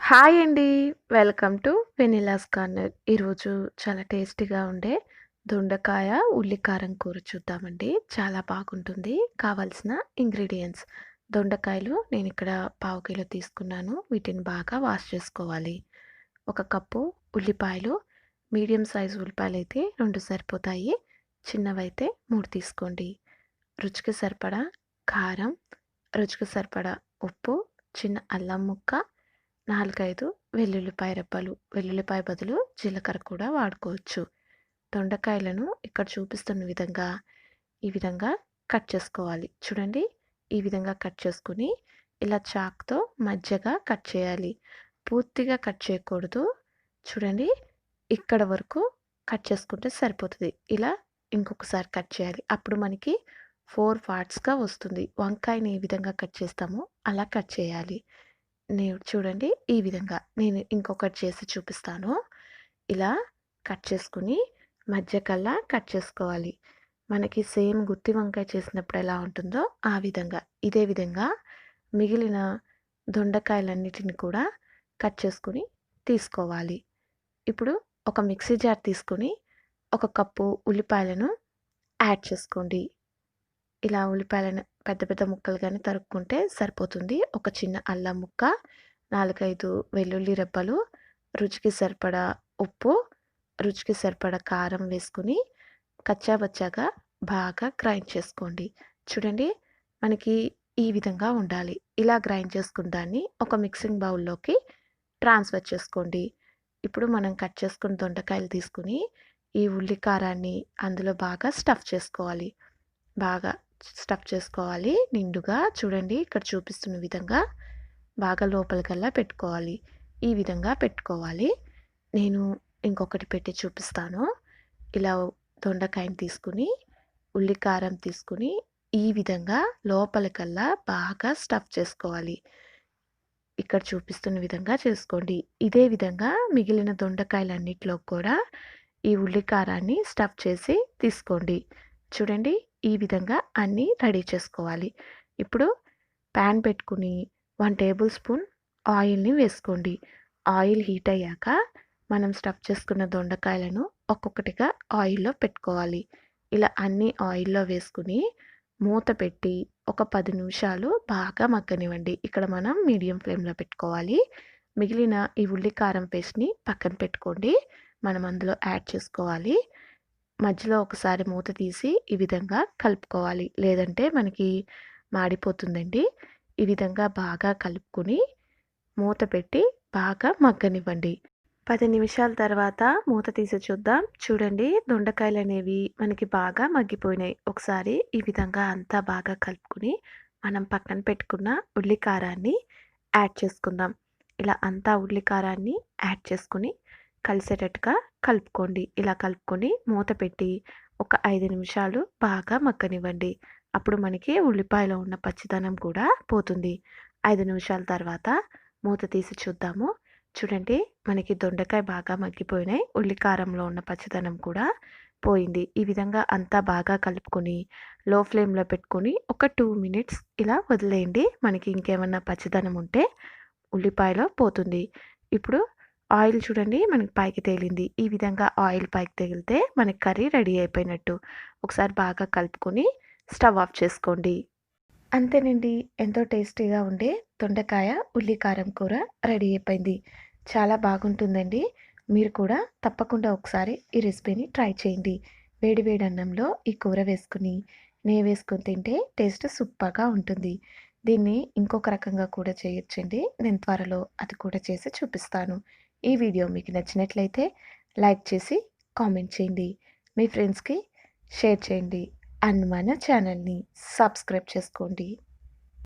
Hi అండి. Welcome to Vanilla's corner. ఈరోజు చాలా టేస్టీగా ఉండే దొండకాయ ఉల్లి కారం కూర చూద్దామండి. చాలా బాగుంటుంది. కావాల్సిన ఇంగ్రీడియెంట్స్ దొండకాయలు నేను ఇక్కడ పావు కిలో తీసుకున్నాను. వీటిని బాగా వాష్ చేసుకోవాలి. ఒక కప్పు ఉల్లిపాయలు, మీడియం సైజు ఉల్లిపాయలైతే 2 సరిపోతాయి. చిన్నవైతే 3 తీసుకోండి. రుచికి సరిపడా కారం, రుచికి సరిపడా ఉప్పు, చిన్న అల్లం ముక్క, 4, 5 వెల్లుల్లిపాయ రెబ్బలు. వెల్లుల్లిపాయ బదులు జీలకర్ర కూడా వాడుకోవచ్చు. దొండకాయలను ఇక్కడ చూపిస్తున్న విధంగా ఈ విధంగా కట్ చేసుకోవాలి. చూడండి, ఈ విధంగా కట్ చేసుకుని ఇలా చాక్‌తో మధ్యగా కట్ చేయాలి. పూర్తిగా కట్ చేయకూడదు. చూడండి, ఇక్కడ వరకు కట్ చేసుకుంటే సరిపోతది. ఇలా ఇంకొకసారి కట్ చేయాలి. అప్పుడు మనకి 4 పార్ట్స్‌గా వస్తుంది. వంకాయని ఏ విధంగా కట్ చేస్తామో అలా కట్ చేయాలి. చూడండి, ఈ విధంగా నేను ఇంకొకటి చేసి చూపిస్తాను. ఇలా కట్ చేసుకుని మధ్య కల్లా కట్ చేసుకోవాలి. మనకి సేమ్ గుత్తి వంకాయ చేసినప్పుడు ఎలా ఉంటుందో ఆ విధంగా, ఇదే విధంగా మిగిలిన దొండకాయలన్నిటిని కూడా కట్ చేసుకుని తీసుకోవాలి. ఇప్పుడు ఒక మిక్సీ జార్ తీసుకొని ఒక కప్పు ఉల్లిపాయలను యాడ్ చేసుకోండి. ఇలా ఉల్లిపాయలను పెద్ద పెద్ద ముక్కలుగానే తరుక్కుంటే సరిపోతుంది. ఒక చిన్న అల్లం ముక్క, 4, 5 వెల్లుల్లి రెబ్బలు, రుచికి సరిపడా ఉప్పు, రుచికి సరిపడా కారం వేసుకొని కచ్చాబచ్చాగా బాగా గ్రైండ్ చేసుకోండి. చూడండి, మనకి ఈ విధంగా ఉండాలి. ఇలా గ్రైండ్ చేసుకున్న దాన్ని ఒక మిక్సింగ్ బౌల్‌లోకి ట్రాన్స్‌ఫర్ చేసుకోండి. ఇప్పుడు మనం కట్ చేసుకున్న దొండకాయలు తీసుకొని ఈ ఉల్లి కారాన్ని అందులో బాగా స్టఫ్ చేసుకోవాలి. బాగా స్టఫ్ చేసుకోవాలి నిండుగా. చూడండి, ఇక్కడ చూపిస్తున్న విధంగా బాగా లోపలికల్లా పెట్టుకోవాలి. ఈ విధంగా పెట్టుకోవాలి. నేను ఇంకొకటి పెట్టి చూపిస్తాను. ఇలా దొండకాయని తీసుకుని, ఉల్లి కారం తీసుకుని ఈ విధంగా లోపలికల్లా బాగా స్టఫ్ చేసుకోవాలి. ఇక్కడ చూపిస్తున్న విధంగా చేసుకోండి. ఇదే విధంగా మిగిలిన దొండకాయలన్నిటిలో కూడా ఈ ఉల్లి కారాన్ని స్టఫ్ చేసి తీసుకోండి. చూడండి, ఈ విధంగా అన్నీ రెడీ చేసుకోవాలి. ఇప్పుడు ప్యాన్ పెట్టుకుని 1 టేబుల్ స్పూన్ ఆయిల్‌ని వేసుకోండి. ఆయిల్ హీట్ అయ్యాక మనం స్టఫ్ చేసుకున్న దొండకాయలను ఒక్కొక్కటిగా ఆయిల్‌లో పెట్టుకోవాలి. ఇలా అన్నీ ఆయిల్‌లో వేసుకుని మూత పెట్టి ఒక 10 నిమిషాలు బాగా మగ్గనివ్వండి. ఇక్కడ మనం మీడియం ఫ్లేమ్‌లో పెట్టుకోవాలి. మిగిలిన ఈ ఉల్లి కారం పేస్ట్‌ని పక్కన పెట్టుకోండి. మనం అందులో యాడ్ చేసుకోవాలి. మధ్యలో ఒకసారి మూత తీసి ఈ విధంగా కలుపుకోవాలి. లేదంటే మనకి మాడిపోతుందండి. ఈ విధంగా బాగా కలుపుకొని మూత పెట్టి బాగా మగ్గనివ్వండి. 10 నిమిషాల తర్వాత మూత తీసి చూద్దాం. చూడండి, దొండకాయలనేవి మనకి బాగా మగ్గిపోయినాయి. ఒకసారి ఈ విధంగా అంతా బాగా కలుపుకొని మనం పక్కన పెట్టుకున్న ఉల్లి కారాన్ని యాడ్ చేసుకుందాం. ఇలా అంతా ఉల్లి కారాన్ని యాడ్ చేసుకొని కలిసేటట్టుగా కలుపుకోండి. ఇలా కలుపుకొని మూత పెట్టి ఒక 5 నిమిషాలు బాగా మగ్గనివ్వండి. అప్పుడు మనకి ఉల్లిపాయలో ఉన్న పచ్చిదనం కూడా పోతుంది. 5 నిమిషాల తర్వాత మూత తీసి చూద్దాము. చూడండి, మనకి దొండకాయ బాగా మగ్గిపోయినాయి. ఉల్లి కారంలో ఉన్న పచ్చిదనం కూడా పోయింది. ఈ విధంగా అంతా బాగా కలుపుకొని లో ఫ్లేమ్‌లో పెట్టుకొని ఒక 2 మినిట్స్ ఇలా వదిలేయండి. మనకి ఇంకేమన్నా పచ్చిదనం ఉంటే ఉల్లిపాయలో పోతుంది. ఇప్పుడు ఆయిల్ చూడండి, మనకి పైకి తేలింది. ఈ విధంగా ఆయిల్ పైకి తేలితే మనకి కర్రీ రెడీ అయిపోయినట్టు. ఒకసారి బాగా కలుపుకొని స్టవ్ ఆఫ్ చేసుకోండి. అంతేనండి, ఎంతో టేస్టీగా ఉండే దొండకాయ ఉల్లి కారం కూర రెడీ అయిపోయింది. చాలా బాగుంటుందండి. మీరు కూడా తప్పకుండా ఒకసారి ఈ రెసిపీని ట్రై చేయండి. వేడి వేడి అన్నంలో ఈ కూర వేసుకుని నెయ్యి వేసుకొని తింటే టేస్ట్ సూపర్‌గా ఉంటుంది. దీన్ని ఇంకొక రకంగా కూడా చేయొచ్చండి. నేను త్వరలో అది కూడా చేసి చూపిస్తాను. ఈ వీడియో మీకు నచ్చినట్లయితే లైక్ చేసి కామెంట్ చేయండి. మీ ఫ్రెండ్స్‌కి షేర్ చేయండి. అండ్ మన ఛానల్‌ని సబ్స్క్రైబ్ చేసుకోండి.